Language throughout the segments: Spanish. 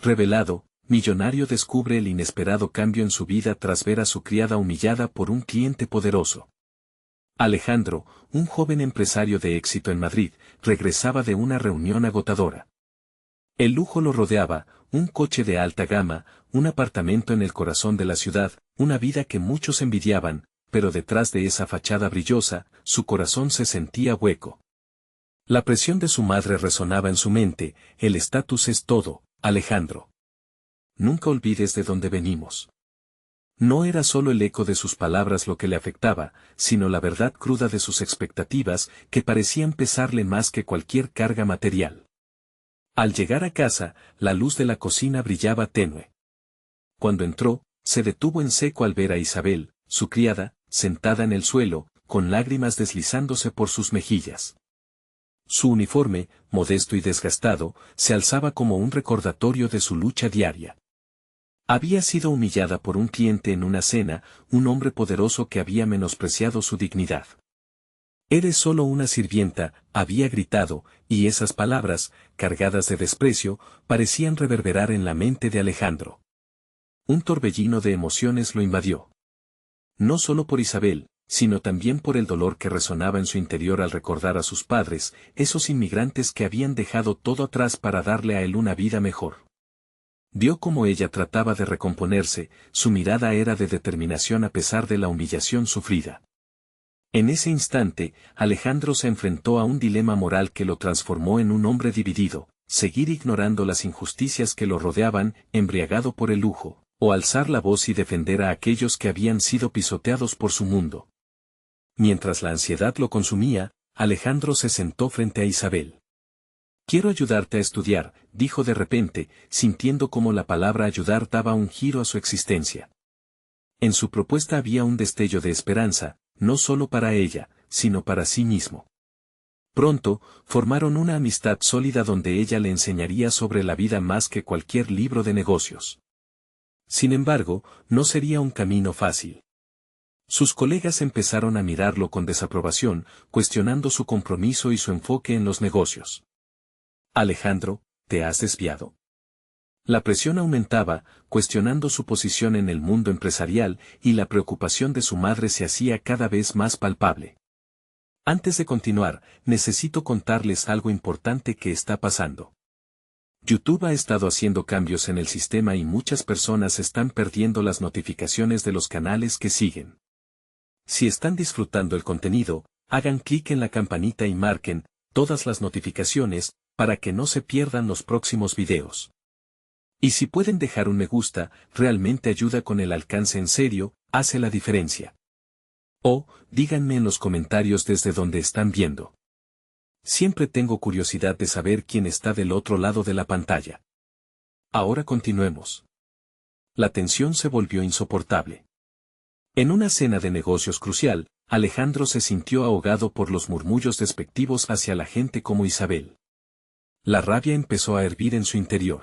revelado, millonario descubre el inesperado cambio en su vida tras ver a su criada humillada por un cliente poderoso. Alejandro, un joven empresario de éxito en Madrid, regresaba de una reunión agotadora. El lujo lo rodeaba, un coche de alta gama, un apartamento en el corazón de la ciudad, una vida que muchos envidiaban, pero detrás de esa fachada brillosa, su corazón se sentía hueco. La presión de su madre resonaba en su mente: el estatus es todo, Alejandro. Nunca olvides de dónde venimos. No era solo el eco de sus palabras lo que le afectaba, sino la verdad cruda de sus expectativas, que parecían pesarle más que cualquier carga material. Al llegar a casa, la luz de la cocina brillaba tenue. Cuando entró, se detuvo en seco al ver a Isabel, su criada, sentada en el suelo, con lágrimas deslizándose por sus mejillas. Su uniforme, modesto y desgastado, se alzaba como un recordatorio de su lucha diaria. Había sido humillada por un cliente en una cena, un hombre poderoso que había menospreciado su dignidad. «Eres solo una sirvienta», había gritado, y esas palabras, cargadas de desprecio, parecían reverberar en la mente de Alejandro. Un torbellino de emociones lo invadió. No solo por Isabel, sino también por el dolor que resonaba en su interior al recordar a sus padres, esos inmigrantes que habían dejado todo atrás para darle a él una vida mejor. Vio cómo ella trataba de recomponerse, su mirada era de determinación a pesar de la humillación sufrida. En ese instante, Alejandro se enfrentó a un dilema moral que lo transformó en un hombre dividido: seguir ignorando las injusticias que lo rodeaban, embriagado por el lujo, o alzar la voz y defender a aquellos que habían sido pisoteados por su mundo. Mientras la ansiedad lo consumía, Alejandro se sentó frente a Isabel. «Quiero ayudarte a estudiar», dijo de repente, sintiendo cómo la palabra ayudar daba un giro a su existencia. En su propuesta había un destello de esperanza, no solo para ella, sino para sí mismo. Pronto, formaron una amistad sólida donde ella le enseñaría sobre la vida más que cualquier libro de negocios. Sin embargo, no sería un camino fácil. Sus colegas empezaron a mirarlo con desaprobación, cuestionando su compromiso y su enfoque en los negocios. «Alejandro, ¿te has desviado?». La presión aumentaba, cuestionando su posición en el mundo empresarial, y la preocupación de su madre se hacía cada vez más palpable. «Antes de continuar, necesito contarles algo importante que está pasando. YouTube ha estado haciendo cambios en el sistema y muchas personas están perdiendo las notificaciones de los canales que siguen. Si están disfrutando el contenido, hagan clic en la campanita y marquen todas las notificaciones, para que no se pierdan los próximos videos. Y si pueden dejar un me gusta, realmente ayuda con el alcance, en serio, hace la diferencia. O, díganme en los comentarios desde donde están viendo. Siempre tengo curiosidad de saber quién está del otro lado de la pantalla. Ahora continuemos. La tensión se volvió insoportable. En una cena de negocios crucial, Alejandro se sintió ahogado por los murmullos despectivos hacia la gente como Isabel. La rabia empezó a hervir en su interior.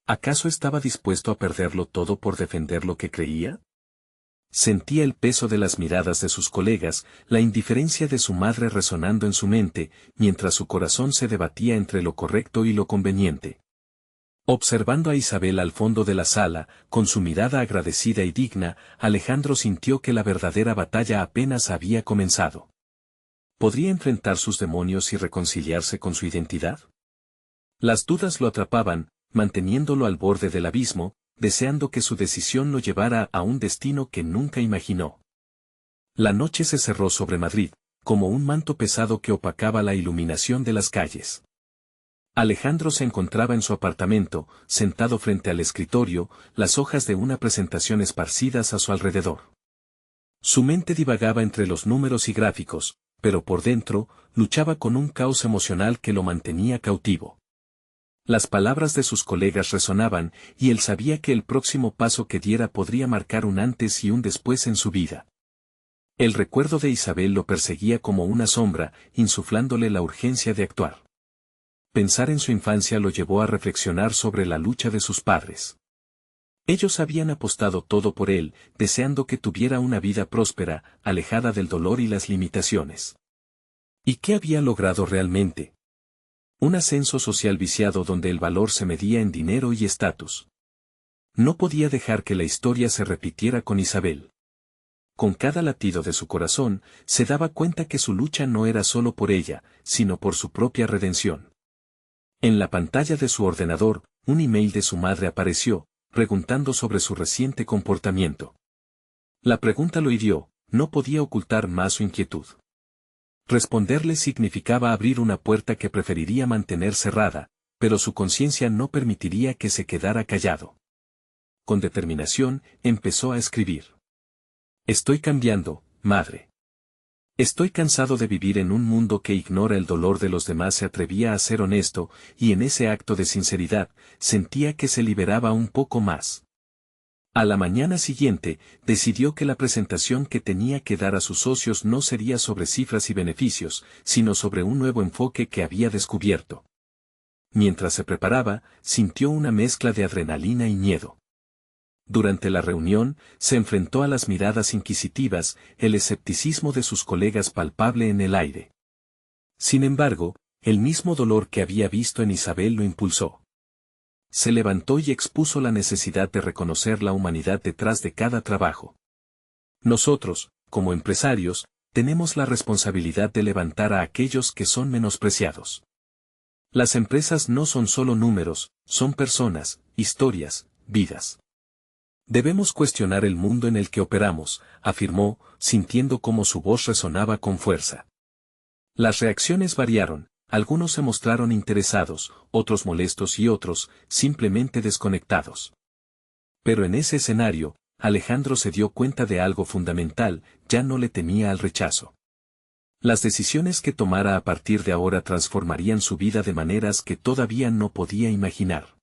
¿Acaso estaba dispuesto a perderlo todo por defender lo que creía? Sentía el peso de las miradas de sus colegas, la indiferencia de su madre resonando en su mente, mientras su corazón se debatía entre lo correcto y lo conveniente. Observando a Isabel al fondo de la sala, con su mirada agradecida y digna, Alejandro sintió que la verdadera batalla apenas había comenzado. ¿Podría enfrentar sus demonios y reconciliarse con su identidad? Las dudas lo atrapaban, manteniéndolo al borde del abismo, deseando que su decisión lo llevara a un destino que nunca imaginó. La noche se cerró sobre Madrid, como un manto pesado que opacaba la iluminación de las calles. Alejandro se encontraba en su apartamento, sentado frente al escritorio, las hojas de una presentación esparcidas a su alrededor. Su mente divagaba entre los números y gráficos, pero por dentro, luchaba con un caos emocional que lo mantenía cautivo. Las palabras de sus colegas resonaban, y él sabía que el próximo paso que diera podría marcar un antes y un después en su vida. El recuerdo de Isabel lo perseguía como una sombra, insuflándole la urgencia de actuar. Pensar en su infancia lo llevó a reflexionar sobre la lucha de sus padres. Ellos habían apostado todo por él, deseando que tuviera una vida próspera, alejada del dolor y las limitaciones. ¿Y qué había logrado realmente? Un ascenso social viciado donde el valor se medía en dinero y estatus. No podía dejar que la historia se repitiera con Isabel. Con cada latido de su corazón, se daba cuenta que su lucha no era solo por ella, sino por su propia redención. En la pantalla de su ordenador, un email de su madre apareció, preguntando sobre su reciente comportamiento. La pregunta lo hirió, no podía ocultar más su inquietud. Responderle significaba abrir una puerta que preferiría mantener cerrada, pero su conciencia no permitiría que se quedara callado. Con determinación, empezó a escribir. Estoy cambiando, madre. Estoy cansado de vivir en un mundo que ignora el dolor de los demás. Se atrevía a ser honesto, y en ese acto de sinceridad, sentía que se liberaba un poco más. A la mañana siguiente, decidió que la presentación que tenía que dar a sus socios no sería sobre cifras y beneficios, sino sobre un nuevo enfoque que había descubierto. Mientras se preparaba, sintió una mezcla de adrenalina y miedo. Durante la reunión, se enfrentó a las miradas inquisitivas, el escepticismo de sus colegas palpable en el aire. Sin embargo, el mismo dolor que había visto en Isabel lo impulsó. Se levantó y expuso la necesidad de reconocer la humanidad detrás de cada trabajo. Nosotros, como empresarios, tenemos la responsabilidad de levantar a aquellos que son menospreciados. Las empresas no son solo números, son personas, historias, vidas. Debemos cuestionar el mundo en el que operamos, afirmó, sintiendo cómo su voz resonaba con fuerza. Las reacciones variaron, algunos se mostraron interesados, otros molestos y otros, simplemente desconectados. Pero en ese escenario, Alejandro se dio cuenta de algo fundamental, ya no le temía al rechazo. Las decisiones que tomara a partir de ahora transformarían su vida de maneras que todavía no podía imaginar.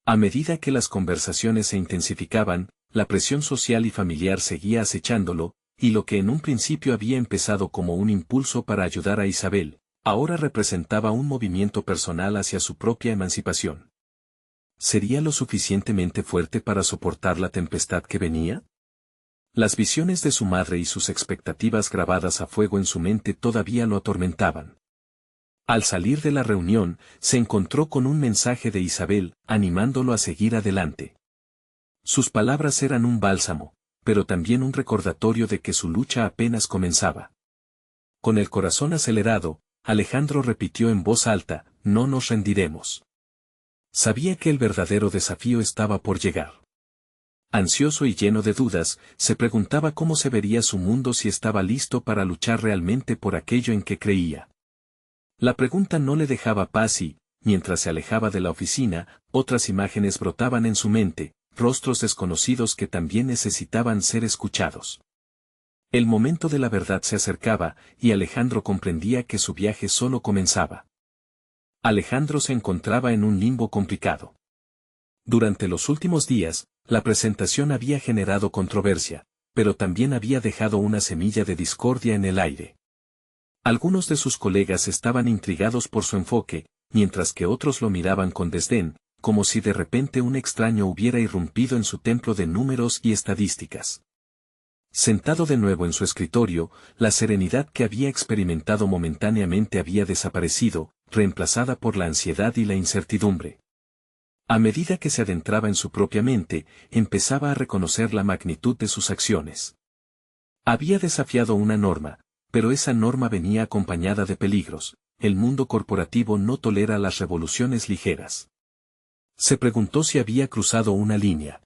A medida que las conversaciones se intensificaban, la presión social y familiar seguía acechándolo, y lo que en un principio había empezado como un impulso para ayudar a Isabel, ahora representaba un movimiento personal hacia su propia emancipación. ¿Sería lo suficientemente fuerte para soportar la tempestad que venía? Las visiones de su madre y sus expectativas grabadas a fuego en su mente todavía lo atormentaban. Al salir de la reunión, se encontró con un mensaje de Isabel, animándolo a seguir adelante. Sus palabras eran un bálsamo, pero también un recordatorio de que su lucha apenas comenzaba. Con el corazón acelerado, Alejandro repitió en voz alta, no nos rendiremos. Sabía que el verdadero desafío estaba por llegar. Ansioso y lleno de dudas, se preguntaba cómo se vería su mundo si estaba listo para luchar realmente por aquello en que creía. La pregunta no le dejaba paz y, mientras se alejaba de la oficina, otras imágenes brotaban en su mente, rostros desconocidos que también necesitaban ser escuchados. El momento de la verdad se acercaba, y Alejandro comprendía que su viaje solo comenzaba. Alejandro se encontraba en un limbo complicado. Durante los últimos días, la presentación había generado controversia, pero también había dejado una semilla de discordia en el aire. Algunos de sus colegas estaban intrigados por su enfoque, mientras que otros lo miraban con desdén, como si de repente un extraño hubiera irrumpido en su templo de números y estadísticas. Sentado de nuevo en su escritorio, la serenidad que había experimentado momentáneamente había desaparecido, reemplazada por la ansiedad y la incertidumbre. A medida que se adentraba en su propia mente, empezaba a reconocer la magnitud de sus acciones. Había desafiado una norma, pero esa norma venía acompañada de peligros. El mundo corporativo no tolera las revoluciones ligeras. Se preguntó si había cruzado una línea.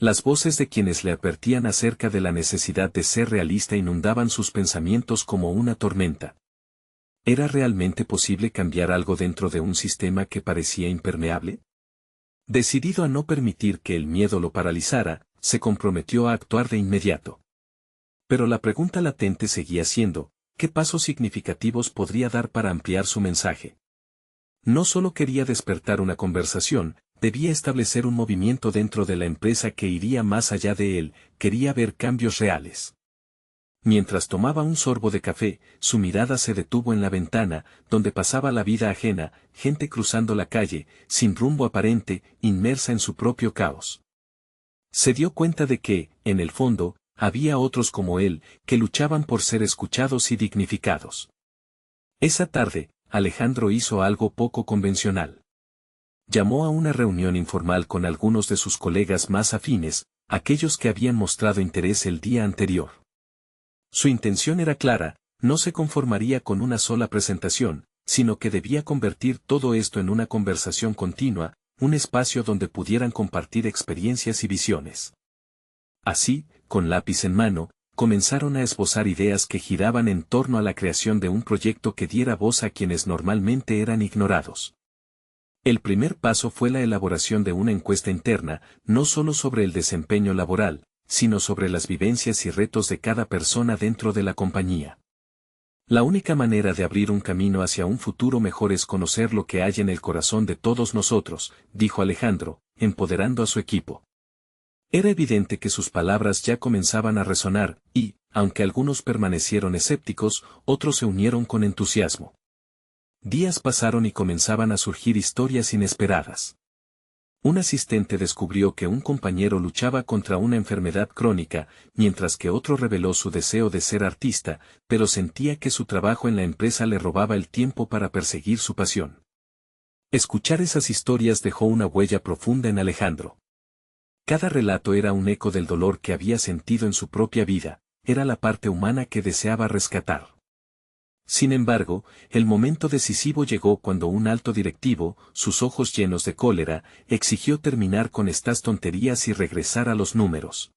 Las voces de quienes le advertían acerca de la necesidad de ser realista inundaban sus pensamientos como una tormenta. ¿Era realmente posible cambiar algo dentro de un sistema que parecía impermeable? Decidido a no permitir que el miedo lo paralizara, se comprometió a actuar de inmediato. Pero la pregunta latente seguía siendo, ¿qué pasos significativos podría dar para ampliar su mensaje? No solo quería despertar una conversación, debía establecer un movimiento dentro de la empresa que iría más allá de él, quería ver cambios reales. Mientras tomaba un sorbo de café, su mirada se detuvo en la ventana, donde pasaba la vida ajena, gente cruzando la calle, sin rumbo aparente, inmersa en su propio caos. Se dio cuenta de que, en el fondo, había otros como él, que luchaban por ser escuchados y dignificados. Esa tarde, Alejandro hizo algo poco convencional. Llamó a una reunión informal con algunos de sus colegas más afines, aquellos que habían mostrado interés el día anterior. Su intención era clara, no se conformaría con una sola presentación, sino que debía convertir todo esto en una conversación continua, un espacio donde pudieran compartir experiencias y visiones. Así, con lápiz en mano, comenzaron a esbozar ideas que giraban en torno a la creación de un proyecto que diera voz a quienes normalmente eran ignorados. El primer paso fue la elaboración de una encuesta interna, no solo sobre el desempeño laboral, sino sobre las vivencias y retos de cada persona dentro de la compañía. La única manera de abrir un camino hacia un futuro mejor es conocer lo que hay en el corazón de todos nosotros, dijo Alejandro, empoderando a su equipo. Era evidente que sus palabras ya comenzaban a resonar, y, aunque algunos permanecieron escépticos, otros se unieron con entusiasmo. Días pasaron y comenzaban a surgir historias inesperadas. Un asistente descubrió que un compañero luchaba contra una enfermedad crónica, mientras que otro reveló su deseo de ser artista, pero sentía que su trabajo en la empresa le robaba el tiempo para perseguir su pasión. Escuchar esas historias dejó una huella profunda en Alejandro. Cada relato era un eco del dolor que había sentido en su propia vida, era la parte humana que deseaba rescatar. Sin embargo, el momento decisivo llegó cuando un alto directivo, sus ojos llenos de cólera, exigió terminar con estas tonterías y regresar a los números.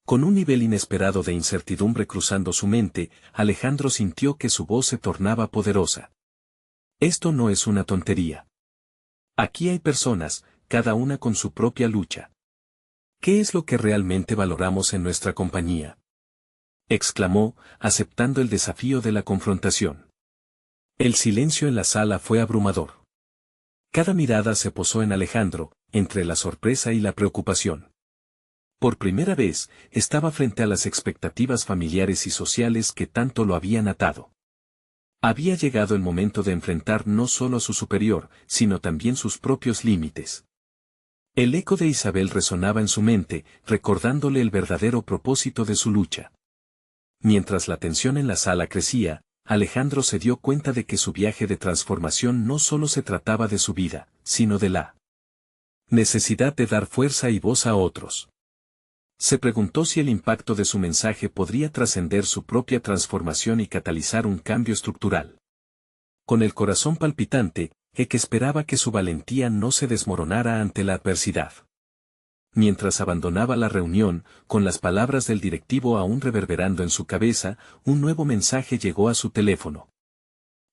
Con un nivel inesperado de incertidumbre cruzando su mente, Alejandro sintió que su voz se tornaba poderosa. Esto no es una tontería. Aquí hay personas, cada una con su propia lucha. ¿Qué es lo que realmente valoramos en nuestra compañía?, exclamó, aceptando el desafío de la confrontación. El silencio en la sala fue abrumador. Cada mirada se posó en Alejandro, entre la sorpresa y la preocupación. Por primera vez, estaba frente a las expectativas familiares y sociales que tanto lo habían atado. Había llegado el momento de enfrentar no solo a su superior, sino también sus propios límites. El eco de Isabel resonaba en su mente, recordándole el verdadero propósito de su lucha. Mientras la tensión en la sala crecía, Alejandro se dio cuenta de que su viaje de transformación no solo se trataba de su vida, sino de la necesidad de dar fuerza y voz a otros. Se preguntó si el impacto de su mensaje podría trascender su propia transformación y catalizar un cambio estructural. Con el corazón palpitante, Eck esperaba que su valentía no se desmoronara ante la adversidad. Mientras abandonaba la reunión, con las palabras del directivo aún reverberando en su cabeza, un nuevo mensaje llegó a su teléfono.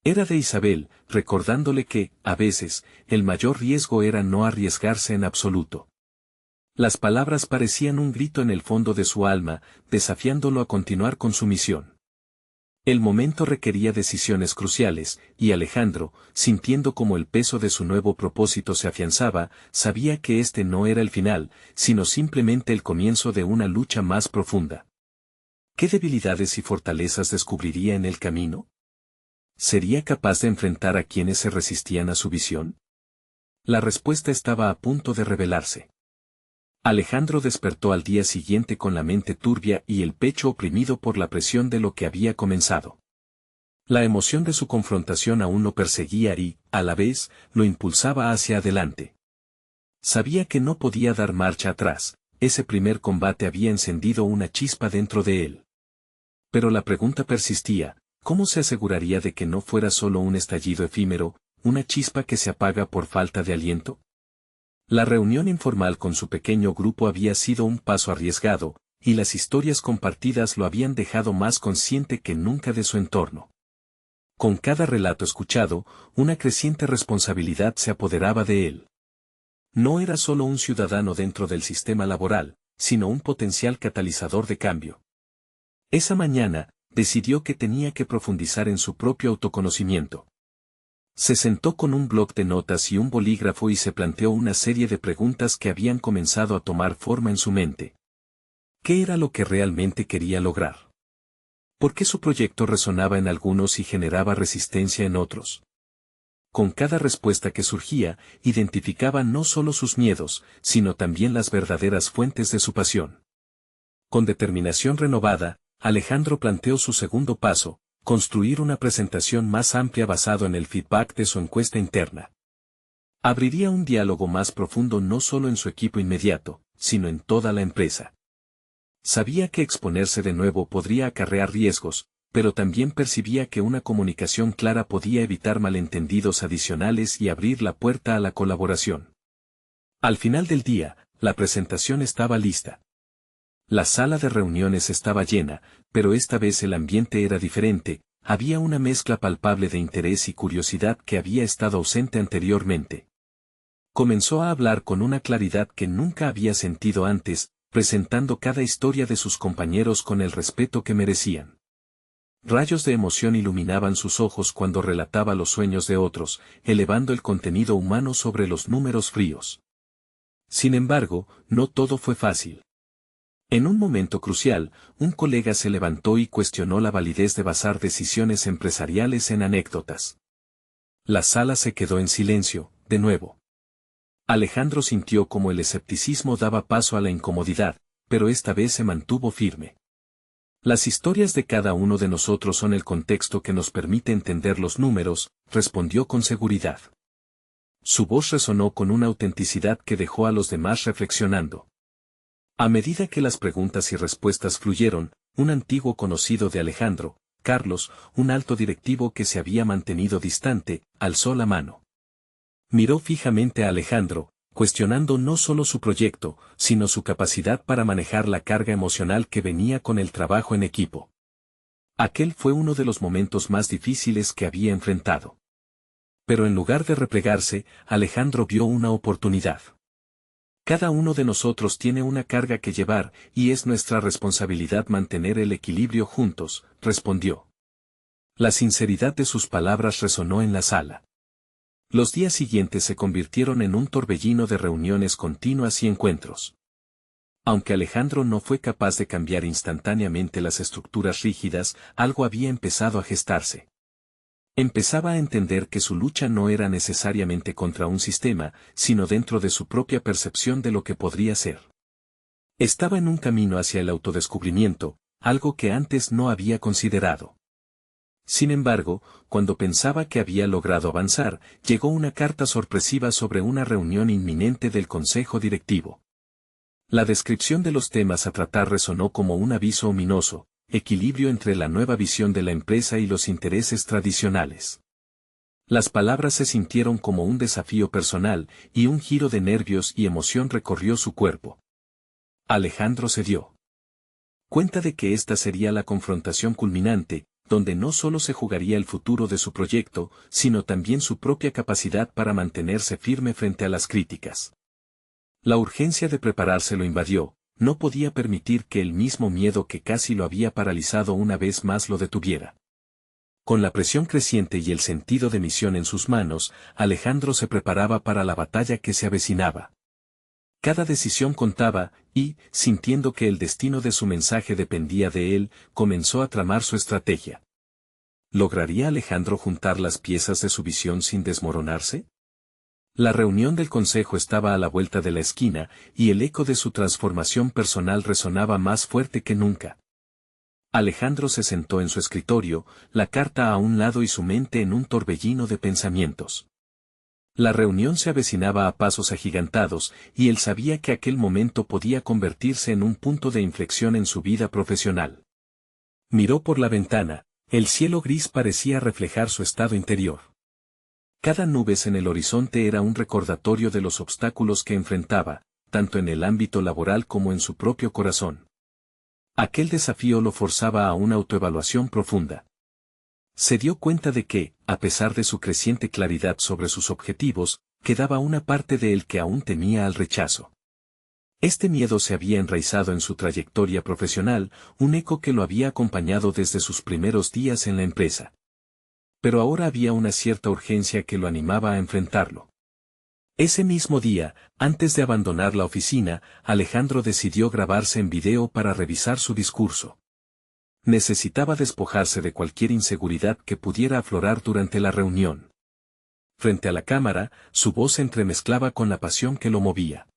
Era de Isabel, recordándole que, a veces, el mayor riesgo era no arriesgarse en absoluto. Las palabras parecían un grito en el fondo de su alma, desafiándolo a continuar con su misión. El momento requería decisiones cruciales, y Alejandro, sintiendo como el peso de su nuevo propósito se afianzaba, sabía que este no era el final, sino simplemente el comienzo de una lucha más profunda. ¿Qué debilidades y fortalezas descubriría en el camino? ¿Sería capaz de enfrentar a quienes se resistían a su visión? La respuesta estaba a punto de revelarse. Alejandro despertó al día siguiente con la mente turbia y el pecho oprimido por la presión de lo que había comenzado. La emoción de su confrontación aún lo perseguía y, a la vez, lo impulsaba hacia adelante. Sabía que no podía dar marcha atrás, ese primer combate había encendido una chispa dentro de él. Pero la pregunta persistía, ¿cómo se aseguraría de que no fuera solo un estallido efímero, una chispa que se apaga por falta de aliento? La reunión informal con su pequeño grupo había sido un paso arriesgado, y las historias compartidas lo habían dejado más consciente que nunca de su entorno. Con cada relato escuchado, una creciente responsabilidad se apoderaba de él. No era solo un ciudadano dentro del sistema laboral, sino un potencial catalizador de cambio. Esa mañana, decidió que tenía que profundizar en su propio autoconocimiento. Se sentó con un bloc de notas y un bolígrafo y se planteó una serie de preguntas que habían comenzado a tomar forma en su mente. ¿Qué era lo que realmente quería lograr? ¿Por qué su proyecto resonaba en algunos y generaba resistencia en otros? Con cada respuesta que surgía, identificaba no solo sus miedos, sino también las verdaderas fuentes de su pasión. Con determinación renovada, Alejandro planteó su segundo paso, Construir una presentación más amplia basado en el feedback de su encuesta interna. Abriría un diálogo más profundo no solo en su equipo inmediato, sino en toda la empresa. Sabía que exponerse de nuevo podría acarrear riesgos, pero también percibía que una comunicación clara podía evitar malentendidos adicionales y abrir la puerta a la colaboración. Al final del día, la presentación estaba lista. La sala de reuniones estaba llena, pero esta vez el ambiente era diferente, había una mezcla palpable de interés y curiosidad que había estado ausente anteriormente. Comenzó a hablar con una claridad que nunca había sentido antes, presentando cada historia de sus compañeros con el respeto que merecían. Rayos de emoción iluminaban sus ojos cuando relataba los sueños de otros, elevando el contenido humano sobre los números fríos. Sin embargo, no todo fue fácil. En un momento crucial, un colega se levantó y cuestionó la validez de basar decisiones empresariales en anécdotas. La sala se quedó en silencio, de nuevo. Alejandro sintió como el escepticismo daba paso a la incomodidad, pero esta vez se mantuvo firme. Las historias de cada uno de nosotros son el contexto que nos permite entender los números, respondió con seguridad. Su voz resonó con una autenticidad que dejó a los demás reflexionando. A medida que las preguntas y respuestas fluyeron, un antiguo conocido de Alejandro, Carlos, un alto directivo que se había mantenido distante, alzó la mano. Miró fijamente a Alejandro, cuestionando no solo su proyecto, sino su capacidad para manejar la carga emocional que venía con el trabajo en equipo. Aquel fue uno de los momentos más difíciles que había enfrentado. Pero en lugar de replegarse, Alejandro vio una oportunidad. Cada uno de nosotros tiene una carga que llevar, y es nuestra responsabilidad mantener el equilibrio juntos, respondió. La sinceridad de sus palabras resonó en la sala. Los días siguientes se convirtieron en un torbellino de reuniones continuas y encuentros. Aunque Alejandro no fue capaz de cambiar instantáneamente las estructuras rígidas, algo había empezado a gestarse. Empezaba a entender que su lucha no era necesariamente contra un sistema, sino dentro de su propia percepción de lo que podría ser. Estaba en un camino hacia el autodescubrimiento, algo que antes no había considerado. Sin embargo, cuando pensaba que había logrado avanzar, llegó una carta sorpresiva sobre una reunión inminente del consejo directivo. La descripción de los temas a tratar resonó como un aviso ominoso: equilibrio entre la nueva visión de la empresa y los intereses tradicionales. Las palabras se sintieron como un desafío personal, y un giro de nervios y emoción recorrió su cuerpo. Alejandro se dio cuenta de que esta sería la confrontación culminante, donde no solo se jugaría el futuro de su proyecto, sino también su propia capacidad para mantenerse firme frente a las críticas. La urgencia de prepararse lo invadió. No podía permitir que el mismo miedo que casi lo había paralizado una vez más lo detuviera. Con la presión creciente y el sentido de misión en sus manos, Alejandro se preparaba para la batalla que se avecinaba. Cada decisión contaba, y, sintiendo que el destino de su mensaje dependía de él, comenzó a tramar su estrategia. ¿Lograría Alejandro juntar las piezas de su visión sin desmoronarse? La reunión del consejo estaba a la vuelta de la esquina, y el eco de su transformación personal resonaba más fuerte que nunca. Alejandro se sentó en su escritorio, la carta a un lado y su mente en un torbellino de pensamientos. La reunión se avecinaba a pasos agigantados, y él sabía que aquel momento podía convertirse en un punto de inflexión en su vida profesional. Miró por la ventana, el cielo gris parecía reflejar su estado interior. Cada nube en el horizonte era un recordatorio de los obstáculos que enfrentaba, tanto en el ámbito laboral como en su propio corazón. Aquel desafío lo forzaba a una autoevaluación profunda. Se dio cuenta de que, a pesar de su creciente claridad sobre sus objetivos, quedaba una parte de él que aún temía al rechazo. Este miedo se había enraizado en su trayectoria profesional, un eco que lo había acompañado desde sus primeros días en la empresa. Pero ahora había una cierta urgencia que lo animaba a enfrentarlo. Ese mismo día, antes de abandonar la oficina, Alejandro decidió grabarse en video para revisar su discurso. Necesitaba despojarse de cualquier inseguridad que pudiera aflorar durante la reunión. Frente a la cámara, su voz se entremezclaba con la pasión que lo movía.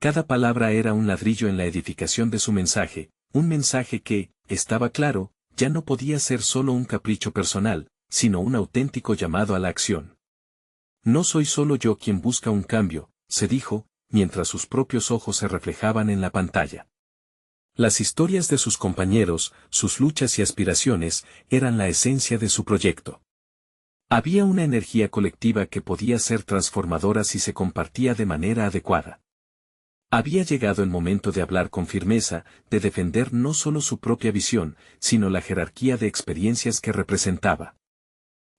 Cada palabra era un ladrillo en la edificación de su mensaje, un mensaje que, estaba claro, ya no podía ser solo un capricho personal, sino un auténtico llamado a la acción. No soy solo yo quien busca un cambio, se dijo, mientras sus propios ojos se reflejaban en la pantalla. Las historias de sus compañeros, sus luchas y aspiraciones, eran la esencia de su proyecto. Había una energía colectiva que podía ser transformadora si se compartía de manera adecuada. Había llegado el momento de hablar con firmeza, de defender no solo su propia visión, sino la jerarquía de experiencias que representaba.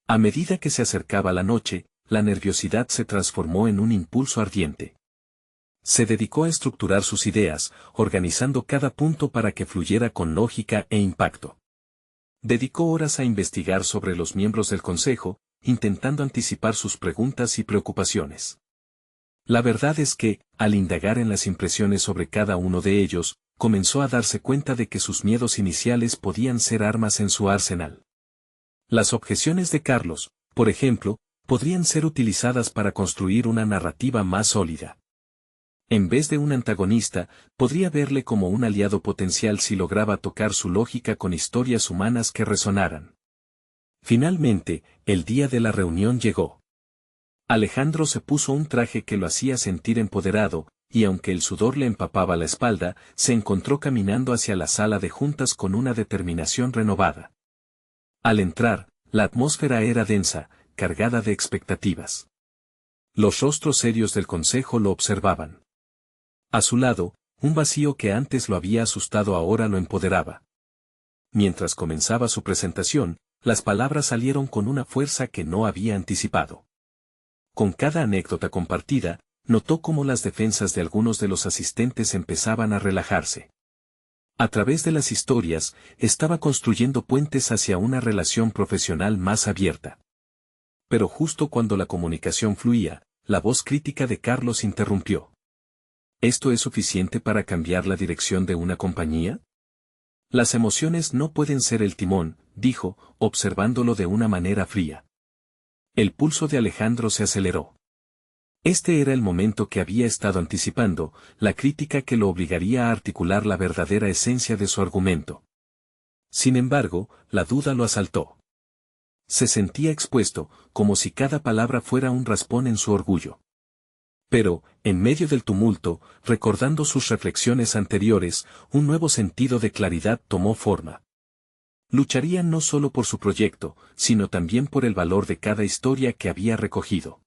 A medida que se acercaba la noche, la nerviosidad se transformó en un impulso ardiente. Se dedicó a estructurar sus ideas, organizando cada punto para que fluyera con lógica e impacto. Dedicó horas a investigar sobre los miembros del consejo, intentando anticipar sus preguntas y preocupaciones. La verdad es que, al indagar en las impresiones sobre cada uno de ellos, comenzó a darse cuenta de que sus miedos iniciales podían ser armas en su arsenal. Las objeciones de Carlos, por ejemplo, podrían ser utilizadas para construir una narrativa más sólida. En vez de un antagonista, podría verle como un aliado potencial si lograba tocar su lógica con historias humanas que resonaran. Finalmente, el día de la reunión llegó. Alejandro se puso un traje que lo hacía sentir empoderado, y aunque el sudor le empapaba la espalda, se encontró caminando hacia la sala de juntas con una determinación renovada. Al entrar, la atmósfera era densa, cargada de expectativas. Los rostros serios del consejo lo observaban. A su lado, un vacío que antes lo había asustado ahora lo empoderaba. Mientras comenzaba su presentación, las palabras salieron con una fuerza que no había anticipado. Con cada anécdota compartida, notó cómo las defensas de algunos de los asistentes empezaban a relajarse. A través de las historias, estaba construyendo puentes hacia una relación profesional más abierta. Pero justo cuando la comunicación fluía, la voz crítica de Carlos interrumpió. ¿Esto es suficiente para cambiar la dirección de una compañía? Las emociones no pueden ser el timón, dijo, observándolo de una manera fría. El pulso de Alejandro se aceleró. Este era el momento que había estado anticipando, la crítica que lo obligaría a articular la verdadera esencia de su argumento. Sin embargo, la duda lo asaltó. Se sentía expuesto, como si cada palabra fuera un raspón en su orgullo. Pero, en medio del tumulto, recordando sus reflexiones anteriores, un nuevo sentido de claridad tomó forma. Lucharía no solo por su proyecto, sino también por el valor de cada historia que había recogido.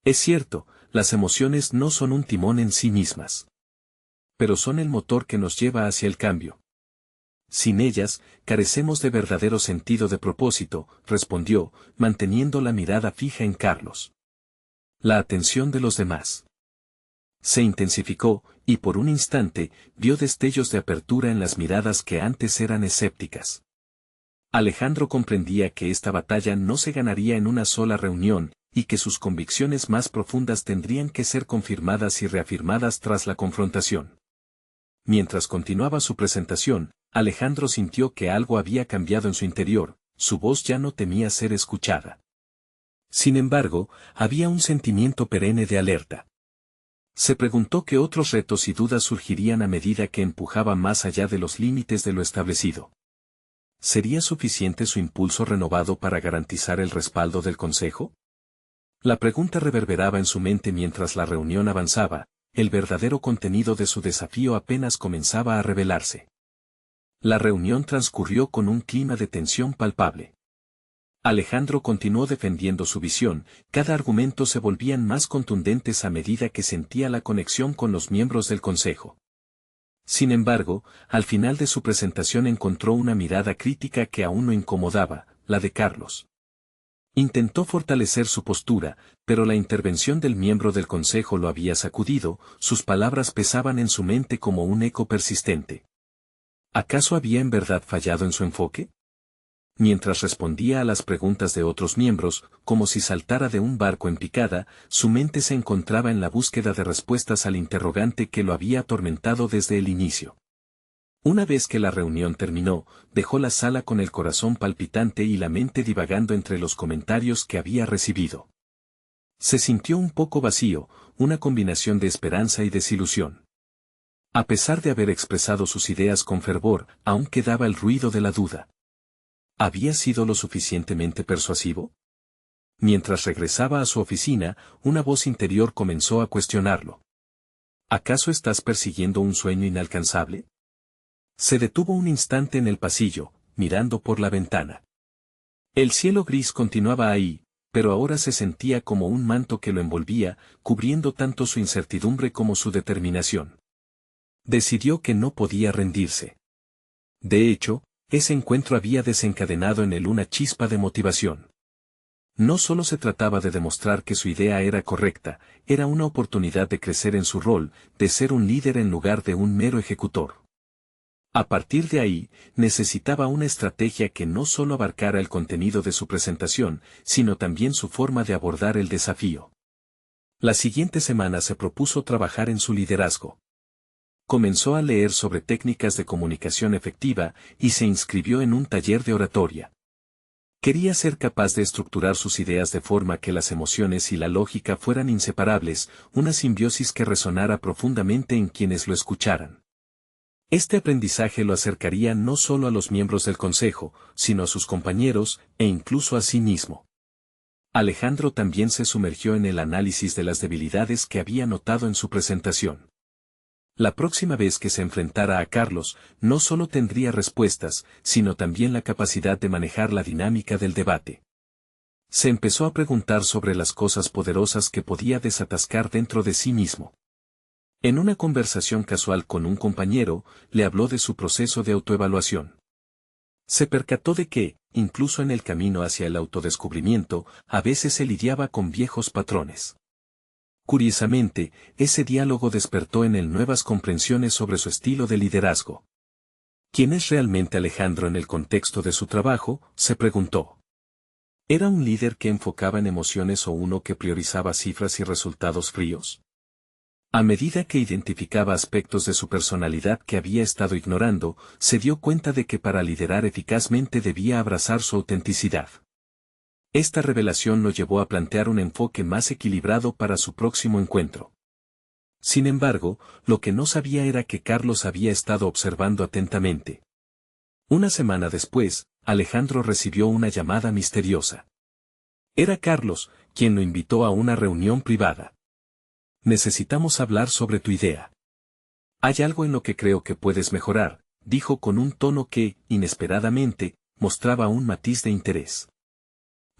Es cierto, las emociones no son un timón en sí mismas. Pero son el motor que nos lleva hacia el cambio. Sin ellas, carecemos de verdadero sentido de propósito, respondió, manteniendo la mirada fija en Carlos. La atención de los demás se intensificó, y por un instante, vio destellos de apertura en las miradas que antes eran escépticas. Alejandro comprendía que esta batalla no se ganaría en una sola reunión, y que sus convicciones más profundas tendrían que ser confirmadas y reafirmadas tras la confrontación. Mientras continuaba su presentación, Alejandro sintió que algo había cambiado en su interior, su voz ya no temía ser escuchada. Sin embargo, había un sentimiento perenne de alerta. Se preguntó qué otros retos y dudas surgirían a medida que empujaba más allá de los límites de lo establecido. ¿Sería suficiente su impulso renovado para garantizar el respaldo del consejo? La pregunta reverberaba en su mente mientras la reunión avanzaba, el verdadero contenido de su desafío apenas comenzaba a revelarse. La reunión transcurrió con un clima de tensión palpable. Alejandro continuó defendiendo su visión, cada argumento se volvían más contundentes a medida que sentía la conexión con los miembros del consejo. Sin embargo, al final de su presentación encontró una mirada crítica que aún lo incomodaba, la de Carlos. Intentó fortalecer su postura, pero la intervención del miembro del consejo lo había sacudido, sus palabras pesaban en su mente como un eco persistente. ¿Acaso había en verdad fallado en su enfoque? Mientras respondía a las preguntas de otros miembros, como si saltara de un barco en picada, su mente se encontraba en la búsqueda de respuestas al interrogante que lo había atormentado desde el inicio. Una vez que la reunión terminó, dejó la sala con el corazón palpitante y la mente divagando entre los comentarios que había recibido. Se sintió un poco vacío, una combinación de esperanza y desilusión. A pesar de haber expresado sus ideas con fervor, aún quedaba el ruido de la duda. ¿Había sido lo suficientemente persuasivo? Mientras regresaba a su oficina, una voz interior comenzó a cuestionarlo. ¿Acaso estás persiguiendo un sueño inalcanzable? Se detuvo un instante en el pasillo, mirando por la ventana. El cielo gris continuaba ahí, pero ahora se sentía como un manto que lo envolvía, cubriendo tanto su incertidumbre como su determinación. Decidió que no podía rendirse. De hecho, ese encuentro había desencadenado en él una chispa de motivación. No solo se trataba de demostrar que su idea era correcta, era una oportunidad de crecer en su rol, de ser un líder en lugar de un mero ejecutor. A partir de ahí, necesitaba una estrategia que no solo abarcara el contenido de su presentación, sino también su forma de abordar el desafío. La siguiente semana se propuso trabajar en su liderazgo. Comenzó a leer sobre técnicas de comunicación efectiva y se inscribió en un taller de oratoria. Quería ser capaz de estructurar sus ideas de forma que las emociones y la lógica fueran inseparables, una simbiosis que resonara profundamente en quienes lo escucharan. Este aprendizaje lo acercaría no solo a los miembros del consejo, sino a sus compañeros, e incluso a sí mismo. Alejandro también se sumergió en el análisis de las debilidades que había notado en su presentación. La próxima vez que se enfrentara a Carlos, no solo tendría respuestas, sino también la capacidad de manejar la dinámica del debate. Se empezó a preguntar sobre las cosas poderosas que podía desatascar dentro de sí mismo. En una conversación casual con un compañero, le habló de su proceso de autoevaluación. Se percató de que, incluso en el camino hacia el autodescubrimiento, a veces se lidiaba con viejos patrones. Curiosamente, ese diálogo despertó en él nuevas comprensiones sobre su estilo de liderazgo. ¿Quién es realmente Alejandro en el contexto de su trabajo?, se preguntó. ¿Era un líder que enfocaba en emociones o uno que priorizaba cifras y resultados fríos? A medida que identificaba aspectos de su personalidad que había estado ignorando, se dio cuenta de que para liderar eficazmente debía abrazar su autenticidad. Esta revelación lo llevó a plantear un enfoque más equilibrado para su próximo encuentro. Sin embargo, lo que no sabía era que Carlos había estado observando atentamente. Una semana después, Alejandro recibió una llamada misteriosa. Era Carlos, quien lo invitó a una reunión privada. Necesitamos hablar sobre tu idea. Hay algo en lo que creo que puedes mejorar, dijo con un tono que, inesperadamente, mostraba un matiz de interés.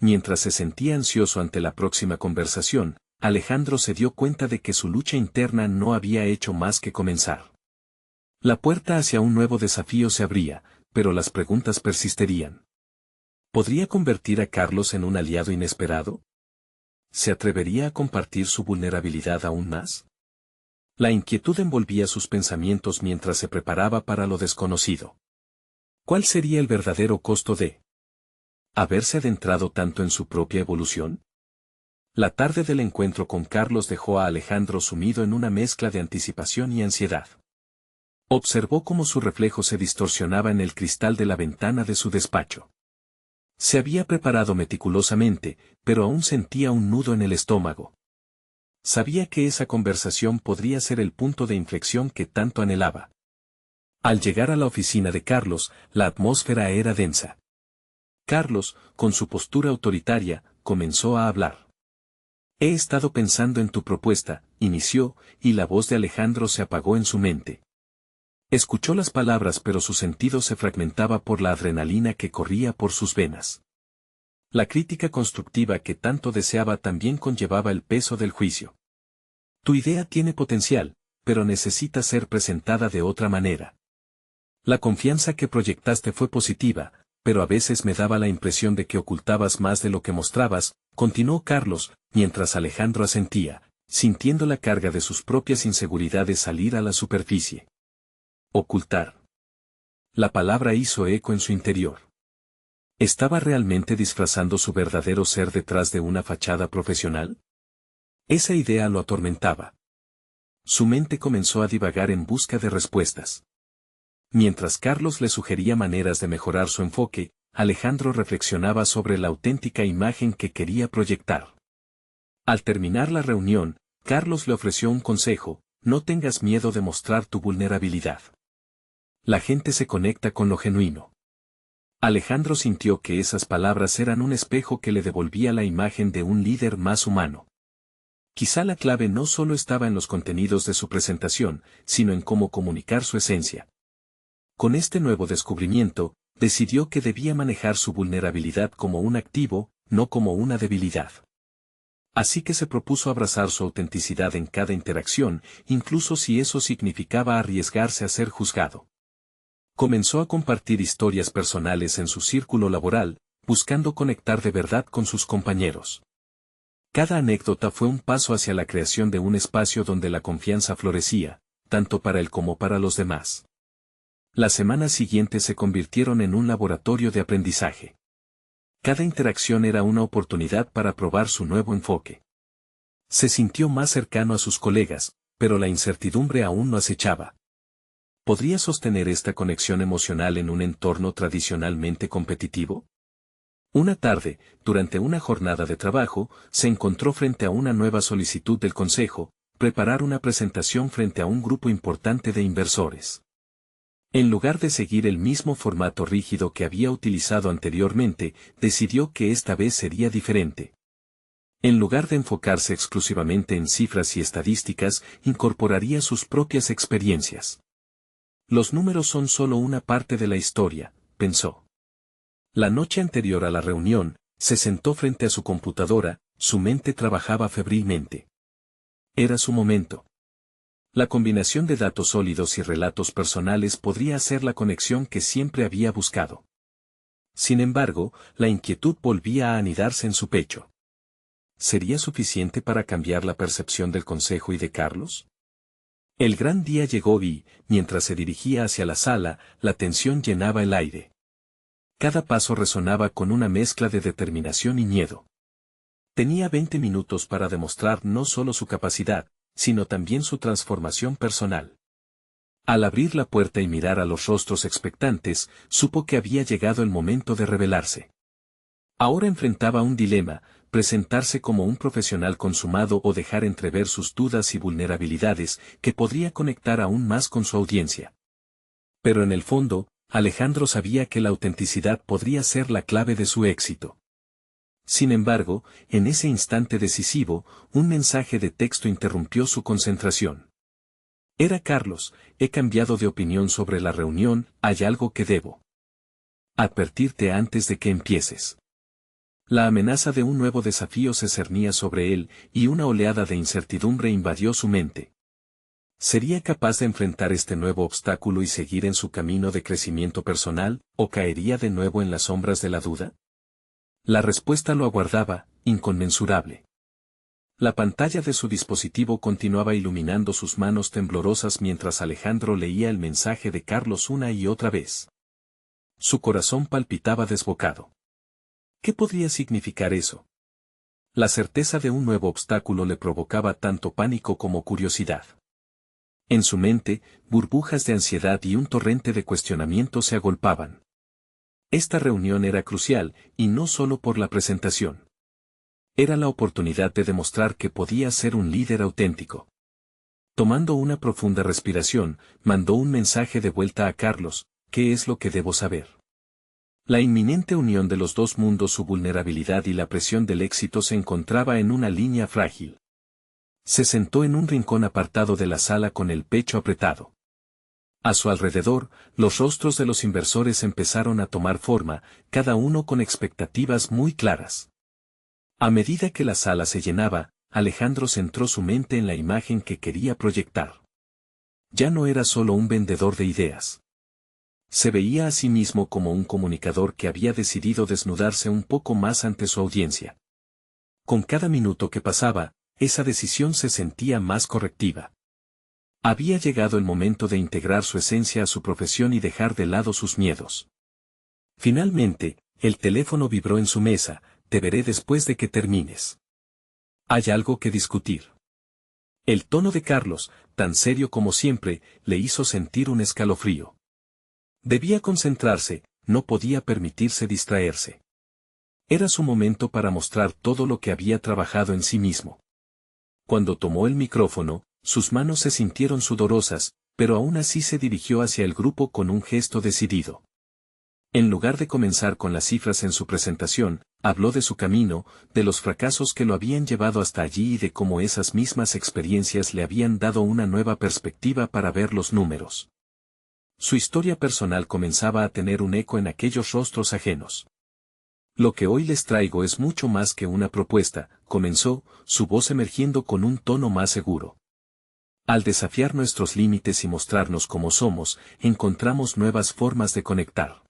Mientras se sentía ansioso ante la próxima conversación, Alejandro se dio cuenta de que su lucha interna no había hecho más que comenzar. La puerta hacia un nuevo desafío se abría, pero las preguntas persistirían. ¿Podría convertir a Carlos en un aliado inesperado? ¿Se atrevería a compartir su vulnerabilidad aún más? La inquietud envolvía sus pensamientos mientras se preparaba para lo desconocido. ¿Cuál sería el verdadero costo de haberse adentrado tanto en su propia evolución? La tarde del encuentro con Carlos dejó a Alejandro sumido en una mezcla de anticipación y ansiedad. Observó cómo su reflejo se distorsionaba en el cristal de la ventana de su despacho. Se había preparado meticulosamente, pero aún sentía un nudo en el estómago. Sabía que esa conversación podría ser el punto de inflexión que tanto anhelaba. Al llegar a la oficina de Carlos, la atmósfera era densa. Carlos, con su postura autoritaria, comenzó a hablar. He estado pensando en tu propuesta, inició, y la voz de Alejandro se apagó en su mente. Escuchó las palabras pero su sentido se fragmentaba por la adrenalina que corría por sus venas. La crítica constructiva que tanto deseaba también conllevaba el peso del juicio. Tu idea tiene potencial, pero necesita ser presentada de otra manera. La confianza que proyectaste fue positiva, pero a veces me daba la impresión de que ocultabas más de lo que mostrabas, continuó Carlos, mientras Alejandro asentía, sintiendo la carga de sus propias inseguridades salir a la superficie. Ocultar. La palabra hizo eco en su interior. ¿Estaba realmente disfrazando su verdadero ser detrás de una fachada profesional? Esa idea lo atormentaba. Su mente comenzó a divagar en busca de respuestas. Mientras Carlos le sugería maneras de mejorar su enfoque, Alejandro reflexionaba sobre la auténtica imagen que quería proyectar. Al terminar la reunión, Carlos le ofreció un consejo: no tengas miedo de mostrar tu vulnerabilidad. La gente se conecta con lo genuino. Alejandro sintió que esas palabras eran un espejo que le devolvía la imagen de un líder más humano. Quizá la clave no solo estaba en los contenidos de su presentación, sino en cómo comunicar su esencia. Con este nuevo descubrimiento, decidió que debía manejar su vulnerabilidad como un activo, no como una debilidad. Así que se propuso abrazar su autenticidad en cada interacción, incluso si eso significaba arriesgarse a ser juzgado. Comenzó a compartir historias personales en su círculo laboral, buscando conectar de verdad con sus compañeros. Cada anécdota fue un paso hacia la creación de un espacio donde la confianza florecía, tanto para él como para los demás. Las semanas siguientes se convirtieron en un laboratorio de aprendizaje. Cada interacción era una oportunidad para probar su nuevo enfoque. Se sintió más cercano a sus colegas, pero la incertidumbre aún no acechaba. ¿Podría sostener esta conexión emocional en un entorno tradicionalmente competitivo? Una tarde, durante una jornada de trabajo, se encontró frente a una nueva solicitud del consejo: preparar una presentación frente a un grupo importante de inversores. En lugar de seguir el mismo formato rígido que había utilizado anteriormente, decidió que esta vez sería diferente. En lugar de enfocarse exclusivamente en cifras y estadísticas, incorporaría sus propias experiencias. Los números son solo una parte de la historia, pensó. La noche anterior a la reunión, se sentó frente a su computadora, su mente trabajaba febrilmente. Era su momento. La combinación de datos sólidos y relatos personales podría hacer la conexión que siempre había buscado. Sin embargo, la inquietud volvía a anidarse en su pecho. ¿Sería suficiente para cambiar la percepción del consejo y de Carlos? El gran día llegó y, mientras se dirigía hacia la sala, la tensión llenaba el aire. Cada paso resonaba con una mezcla de determinación y miedo. Tenía 20 minutos para demostrar no solo su capacidad, sino también su transformación personal. Al abrir la puerta y mirar a los rostros expectantes, supo que había llegado el momento de revelarse. Ahora enfrentaba un dilema: presentarse como un profesional consumado o dejar entrever sus dudas y vulnerabilidades, que podría conectar aún más con su audiencia. Pero en el fondo, Alejandro sabía que la autenticidad podría ser la clave de su éxito. Sin embargo, en ese instante decisivo, un mensaje de texto interrumpió su concentración. Era Carlos: he cambiado de opinión sobre la reunión, hay algo que debo advertirte antes de que empieces. La amenaza de un nuevo desafío se cernía sobre él, y una oleada de incertidumbre invadió su mente. ¿Sería capaz de enfrentar este nuevo obstáculo y seguir en su camino de crecimiento personal, o caería de nuevo en las sombras de la duda? La respuesta lo aguardaba, inconmensurable. La pantalla de su dispositivo continuaba iluminando sus manos temblorosas mientras Alejandro leía el mensaje de Carlos una y otra vez. Su corazón palpitaba desbocado. ¿Qué podría significar eso? La certeza de un nuevo obstáculo le provocaba tanto pánico como curiosidad. En su mente, burbujas de ansiedad y un torrente de cuestionamientos se agolpaban. Esta reunión era crucial, y no solo por la presentación. Era la oportunidad de demostrar que podía ser un líder auténtico. Tomando una profunda respiración, mandó un mensaje de vuelta a Carlos: ¿qué es lo que debo saber? La inminente unión de los dos mundos, su vulnerabilidad y la presión del éxito, se encontraba en una línea frágil. Se sentó en un rincón apartado de la sala con el pecho apretado. A su alrededor, los rostros de los inversores empezaron a tomar forma, cada uno con expectativas muy claras. A medida que la sala se llenaba, Alejandro centró su mente en la imagen que quería proyectar. Ya no era solo un vendedor de ideas. Se veía a sí mismo como un comunicador que había decidido desnudarse un poco más ante su audiencia. Con cada minuto que pasaba, esa decisión se sentía más correctiva. Había llegado el momento de integrar su esencia a su profesión y dejar de lado sus miedos. Finalmente, el teléfono vibró en su mesa: te veré después de que termines. Hay algo que discutir. El tono de Carlos, tan serio como siempre, le hizo sentir un escalofrío. Debía concentrarse, no podía permitirse distraerse. Era su momento para mostrar todo lo que había trabajado en sí mismo. Cuando tomó el micrófono, sus manos se sintieron sudorosas, pero aún así se dirigió hacia el grupo con un gesto decidido. En lugar de comenzar con las cifras en su presentación, habló de su camino, de los fracasos que lo habían llevado hasta allí y de cómo esas mismas experiencias le habían dado una nueva perspectiva para ver los números. Su historia personal comenzaba a tener un eco en aquellos rostros ajenos. Lo que hoy les traigo es mucho más que una propuesta, comenzó, su voz emergiendo con un tono más seguro. Al desafiar nuestros límites y mostrarnos como somos, encontramos nuevas formas de conectar.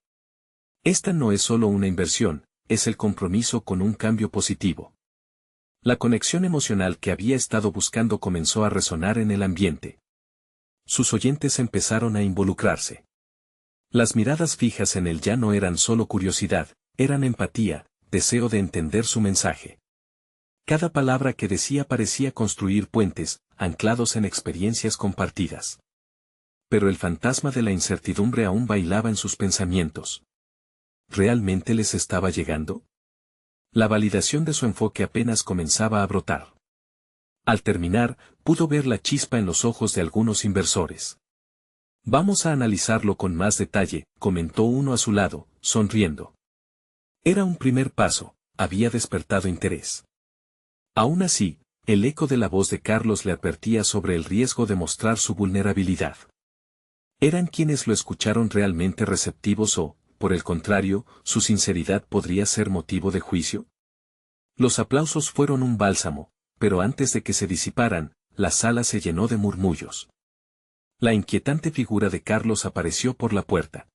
Esta no es solo una inversión, es el compromiso con un cambio positivo. La conexión emocional que había estado buscando comenzó a resonar en el ambiente. Sus oyentes empezaron a involucrarse. Las miradas fijas en él ya no eran solo curiosidad, eran empatía, deseo de entender su mensaje. Cada palabra que decía parecía construir puentes, anclados en experiencias compartidas. Pero el fantasma de la incertidumbre aún bailaba en sus pensamientos. ¿Realmente les estaba llegando? La validación de su enfoque apenas comenzaba a brotar. Al terminar, pudo ver la chispa en los ojos de algunos inversores. Vamos a analizarlo con más detalle, comentó uno a su lado, sonriendo. Era un primer paso, había despertado interés. Aún así, el eco de la voz de Carlos le advertía sobre el riesgo de mostrar su vulnerabilidad. ¿Eran quienes lo escucharon realmente receptivos o, por el contrario, su sinceridad podría ser motivo de juicio? Los aplausos fueron un bálsamo, pero antes de que se disiparan, la sala se llenó de murmullos. La inquietante figura de Carlos apareció por la puerta.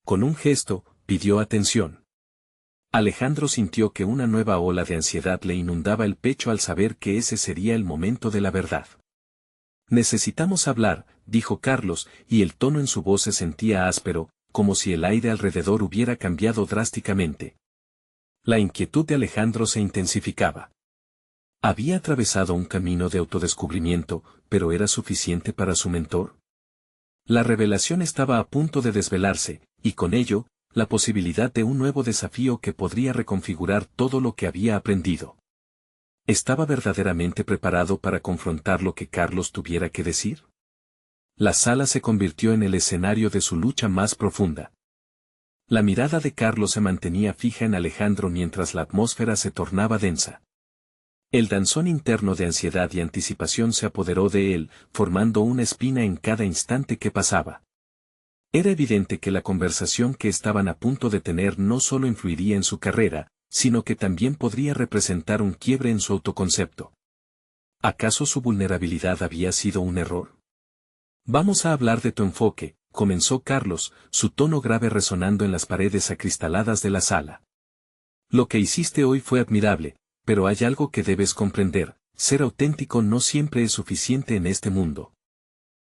Con un gesto, pidió atención. Alejandro sintió que una nueva ola de ansiedad le inundaba el pecho al saber que ese sería el momento de la verdad. Necesitamos hablar, dijo Carlos, y el tono en su voz se sentía áspero, como si el aire alrededor hubiera cambiado drásticamente. La inquietud de Alejandro se intensificaba. Había atravesado un camino de autodescubrimiento, pero ¿era suficiente para su mentor? La revelación estaba a punto de desvelarse, y con ello, la posibilidad de un nuevo desafío que podría reconfigurar todo lo que había aprendido. ¿Estaba verdaderamente preparado para confrontar lo que Carlos tuviera que decir? La sala se convirtió en el escenario de su lucha más profunda. La mirada de Carlos se mantenía fija en Alejandro mientras la atmósfera se tornaba densa. El danzón interno de ansiedad y anticipación se apoderó de él, formando una espina en cada instante que pasaba. Era evidente que la conversación que estaban a punto de tener no solo influiría en su carrera, sino que también podría representar un quiebre en su autoconcepto. ¿Acaso su vulnerabilidad había sido un error? Vamos a hablar de tu enfoque, comenzó Carlos, su tono grave resonando en las paredes acristaladas de la sala. Lo que hiciste hoy fue admirable, pero hay algo que debes comprender, ser auténtico no siempre es suficiente en este mundo.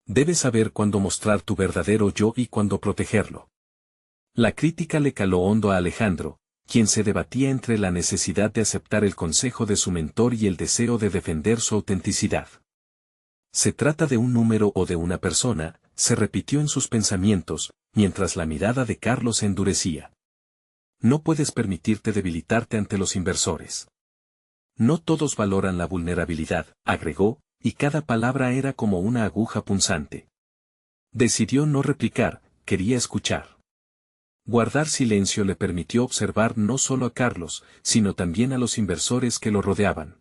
Debes saber cuándo mostrar tu verdadero yo y cuándo protegerlo. La crítica le caló hondo a Alejandro, quien se debatía entre la necesidad de aceptar el consejo de su mentor y el deseo de defender su autenticidad. ¿Se trata de un número o de una persona?, se repitió en sus pensamientos, mientras la mirada de Carlos se endurecía. No puedes permitirte debilitarte ante los inversores. No todos valoran la vulnerabilidad, agregó, y cada palabra era como una aguja punzante. Decidió no replicar, quería escuchar. Guardar silencio le permitió observar no solo a Carlos, sino también a los inversores que lo rodeaban.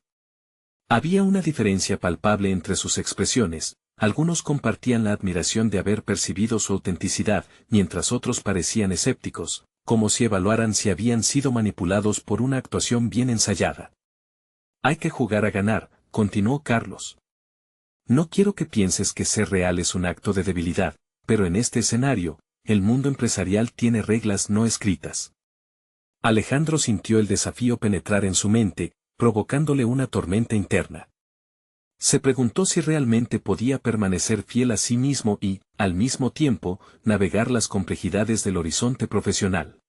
Había una diferencia palpable entre sus expresiones, algunos compartían la admiración de haber percibido su autenticidad, mientras otros parecían escépticos, como si evaluaran si habían sido manipulados por una actuación bien ensayada. Hay que jugar a ganar, continuó Carlos. No quiero que pienses que ser real es un acto de debilidad, pero en este escenario, el mundo empresarial tiene reglas no escritas. Alejandro sintió el desafío penetrar en su mente, provocándole una tormenta interna. Se preguntó si realmente podía permanecer fiel a sí mismo y, al mismo tiempo, navegar las complejidades del horizonte profesional.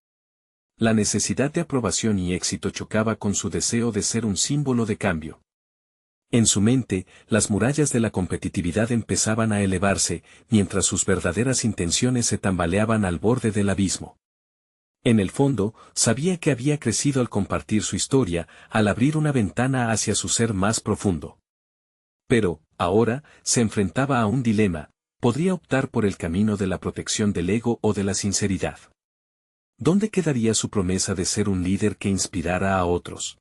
La necesidad de aprobación y éxito chocaba con su deseo de ser un símbolo de cambio. En su mente, las murallas de la competitividad empezaban a elevarse, mientras sus verdaderas intenciones se tambaleaban al borde del abismo. En el fondo, sabía que había crecido al compartir su historia, al abrir una ventana hacia su ser más profundo. Pero, ahora, se enfrentaba a un dilema: podría optar por el camino de la protección del ego o de la sinceridad. ¿Dónde quedaría su promesa de ser un líder que inspirara a otros?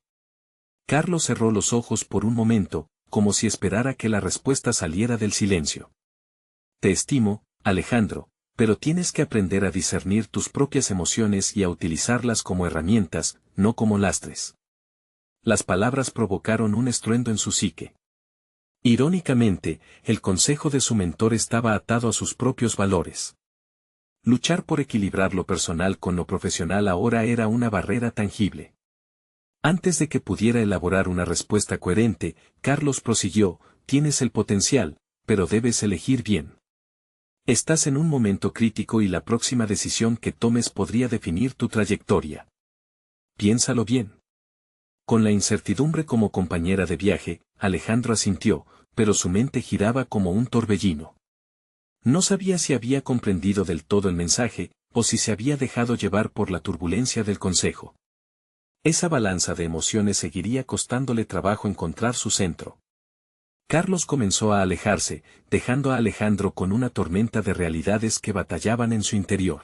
Carlos cerró los ojos por un momento, como si esperara que la respuesta saliera del silencio. Te estimo, Alejandro, pero tienes que aprender a discernir tus propias emociones y a utilizarlas como herramientas, no como lastres. Las palabras provocaron un estruendo en su psique. Irónicamente, el consejo de su mentor estaba atado a sus propios valores. Luchar por equilibrar lo personal con lo profesional ahora era una barrera tangible. Antes de que pudiera elaborar una respuesta coherente, Carlos prosiguió: tienes el potencial, pero debes elegir bien. Estás en un momento crítico y la próxima decisión que tomes podría definir tu trayectoria. Piénsalo bien. Con la incertidumbre como compañera de viaje, Alejandro asintió, pero su mente giraba como un torbellino. No sabía si había comprendido del todo el mensaje, o si se había dejado llevar por la turbulencia del consejo. Esa balanza de emociones seguiría costándole trabajo encontrar su centro. Carlos comenzó a alejarse, dejando a Alejandro con una tormenta de realidades que batallaban en su interior.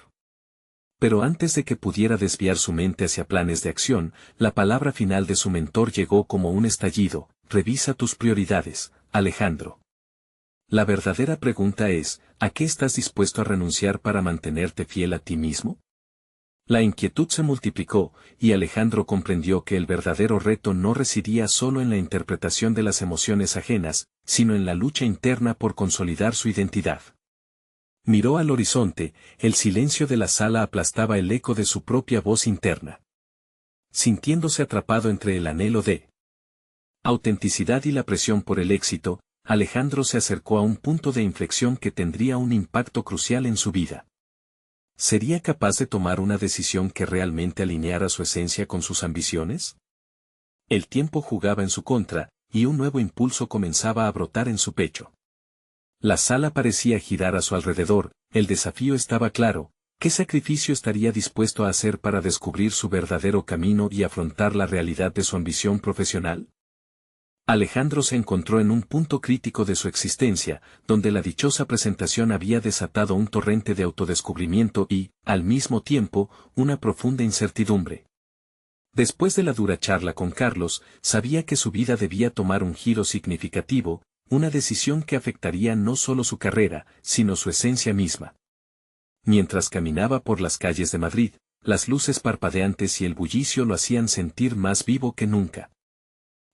Pero antes de que pudiera desviar su mente hacia planes de acción, la palabra final de su mentor llegó como un estallido: revisa tus prioridades, Alejandro. La verdadera pregunta es, ¿a qué estás dispuesto a renunciar para mantenerte fiel a ti mismo? La inquietud se multiplicó, y Alejandro comprendió que el verdadero reto no residía solo en la interpretación de las emociones ajenas, sino en la lucha interna por consolidar su identidad. Miró al horizonte, el silencio de la sala aplastaba el eco de su propia voz interna. Sintiéndose atrapado entre el anhelo de autenticidad y la presión por el éxito, Alejandro se acercó a un punto de inflexión que tendría un impacto crucial en su vida. ¿Sería capaz de tomar una decisión que realmente alineara su esencia con sus ambiciones? El tiempo jugaba en su contra, y un nuevo impulso comenzaba a brotar en su pecho. La sala parecía girar a su alrededor, el desafío estaba claro: ¿qué sacrificio estaría dispuesto a hacer para descubrir su verdadero camino y afrontar la realidad de su ambición profesional? Alejandro se encontró en un punto crítico de su existencia, donde la dichosa presentación había desatado un torrente de autodescubrimiento y, al mismo tiempo, una profunda incertidumbre. Después de la dura charla con Carlos, sabía que su vida debía tomar un giro significativo, una decisión que afectaría no solo su carrera, sino su esencia misma. Mientras caminaba por las calles de Madrid, las luces parpadeantes y el bullicio lo hacían sentir más vivo que nunca.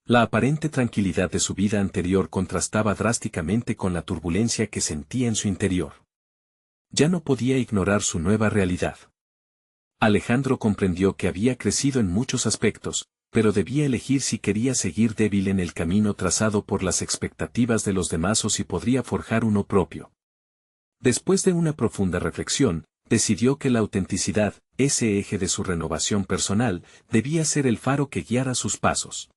La aparente tranquilidad de su vida anterior contrastaba drásticamente con la turbulencia que sentía en su interior. Ya no podía ignorar su nueva realidad. Alejandro comprendió que había crecido en muchos aspectos, pero debía elegir si quería seguir débil en el camino trazado por las expectativas de los demás o si podría forjar uno propio. Después de una profunda reflexión, decidió que la autenticidad, ese eje de su renovación personal, debía ser el faro que guiara sus pasos.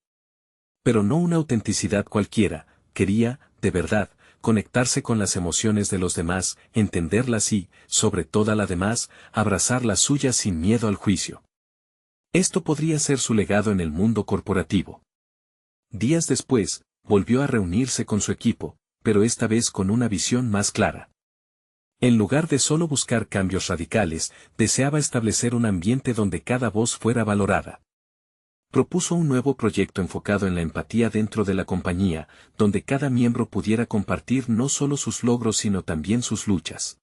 Pero no una autenticidad cualquiera, quería, de verdad, conectarse con las emociones de los demás, entenderlas y, sobre toda la demás, abrazar las suyas sin miedo al juicio. Esto podría ser su legado en el mundo corporativo. Días después, volvió a reunirse con su equipo, pero esta vez con una visión más clara. En lugar de solo buscar cambios radicales, deseaba establecer un ambiente donde cada voz fuera valorada. Propuso un nuevo proyecto enfocado en la empatía dentro de la compañía, donde cada miembro pudiera compartir no solo sus logros sino también sus luchas.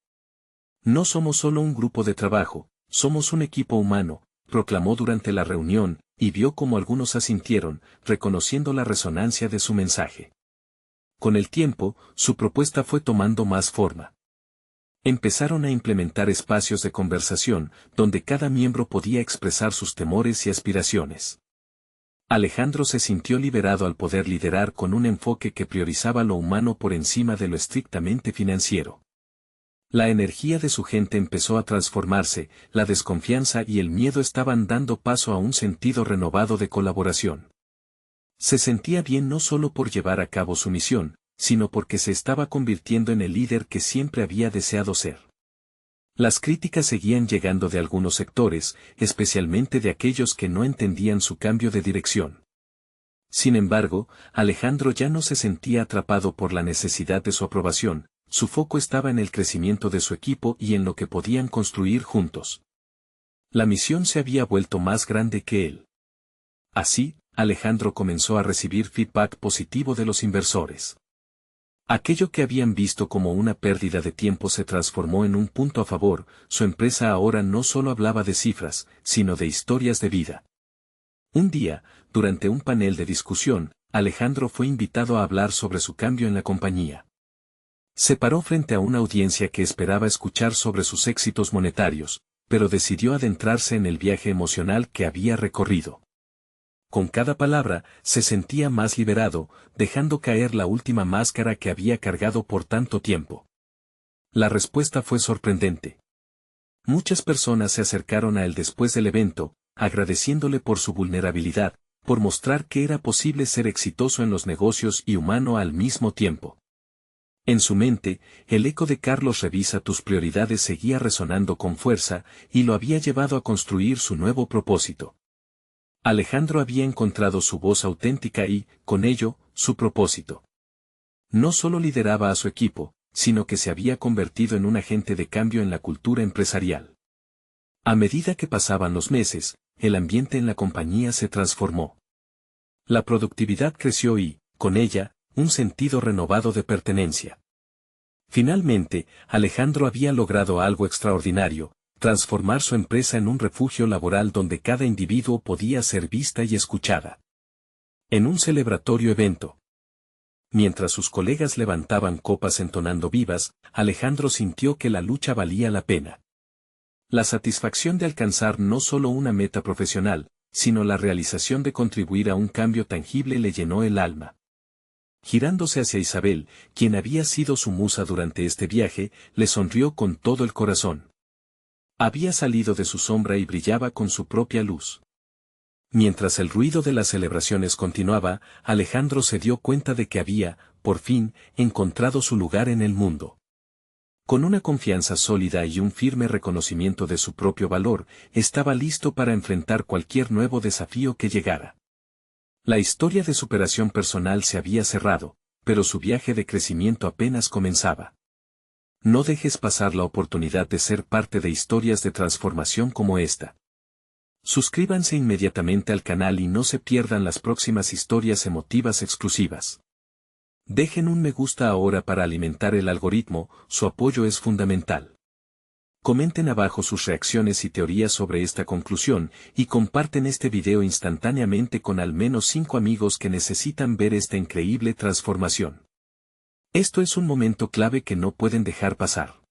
No somos solo un grupo de trabajo, somos un equipo humano, proclamó durante la reunión, y vio cómo algunos asintieron, reconociendo la resonancia de su mensaje. Con el tiempo, su propuesta fue tomando más forma. Empezaron a implementar espacios de conversación, donde cada miembro podía expresar sus temores y aspiraciones. Alejandro se sintió liberado al poder liderar con un enfoque que priorizaba lo humano por encima de lo estrictamente financiero. La energía de su gente empezó a transformarse, la desconfianza y el miedo estaban dando paso a un sentido renovado de colaboración. Se sentía bien no solo por llevar a cabo su misión, sino porque se estaba convirtiendo en el líder que siempre había deseado ser. Las críticas seguían llegando de algunos sectores, especialmente de aquellos que no entendían su cambio de dirección. Sin embargo, Alejandro ya no se sentía atrapado por la necesidad de su aprobación, su foco estaba en el crecimiento de su equipo y en lo que podían construir juntos. La misión se había vuelto más grande que él. Así, Alejandro comenzó a recibir feedback positivo de los inversores. Aquello que habían visto como una pérdida de tiempo se transformó en un punto a favor, su empresa ahora no solo hablaba de cifras, sino de historias de vida. Un día, durante un panel de discusión, Alejandro fue invitado a hablar sobre su cambio en la compañía. Se paró frente a una audiencia que esperaba escuchar sobre sus éxitos monetarios, pero decidió adentrarse en el viaje emocional que había recorrido. Con cada palabra, se sentía más liberado, dejando caer la última máscara que había cargado por tanto tiempo. La respuesta fue sorprendente. Muchas personas se acercaron a él después del evento, agradeciéndole por su vulnerabilidad, por mostrar que era posible ser exitoso en los negocios y humano al mismo tiempo. En su mente, el eco de Carlos revisa tus prioridades seguía resonando con fuerza, y lo había llevado a construir su nuevo propósito. Alejandro había encontrado su voz auténtica y, con ello, su propósito. No solo lideraba a su equipo, sino que se había convertido en un agente de cambio en la cultura empresarial. A medida que pasaban los meses, el ambiente en la compañía se transformó. La productividad creció y, con ella, un sentido renovado de pertenencia. Finalmente, Alejandro había logrado algo extraordinario, transformar su empresa en un refugio laboral donde cada individuo podía ser vista y escuchada. En un celebratorio evento. Mientras sus colegas levantaban copas entonando vivas, Alejandro sintió que la lucha valía la pena. La satisfacción de alcanzar no solo una meta profesional, sino la realización de contribuir a un cambio tangible le llenó el alma. Girándose hacia Isabel, quien había sido su musa durante este viaje, le sonrió con todo el corazón. Había salido de su sombra y brillaba con su propia luz. Mientras el ruido de las celebraciones continuaba, Alejandro se dio cuenta de que había, por fin, encontrado su lugar en el mundo. Con una confianza sólida y un firme reconocimiento de su propio valor, estaba listo para enfrentar cualquier nuevo desafío que llegara. La historia de superación personal se había cerrado, pero su viaje de crecimiento apenas comenzaba. No dejes pasar la oportunidad de ser parte de historias de transformación como esta. Suscríbanse inmediatamente al canal y no se pierdan las próximas historias emotivas exclusivas. Dejen un me gusta ahora para alimentar el algoritmo, su apoyo es fundamental. Comenten abajo sus reacciones y teorías sobre esta conclusión, y comparten este video instantáneamente con al menos 5 amigos que necesitan ver esta increíble transformación. Esto es un momento clave que no pueden dejar pasar.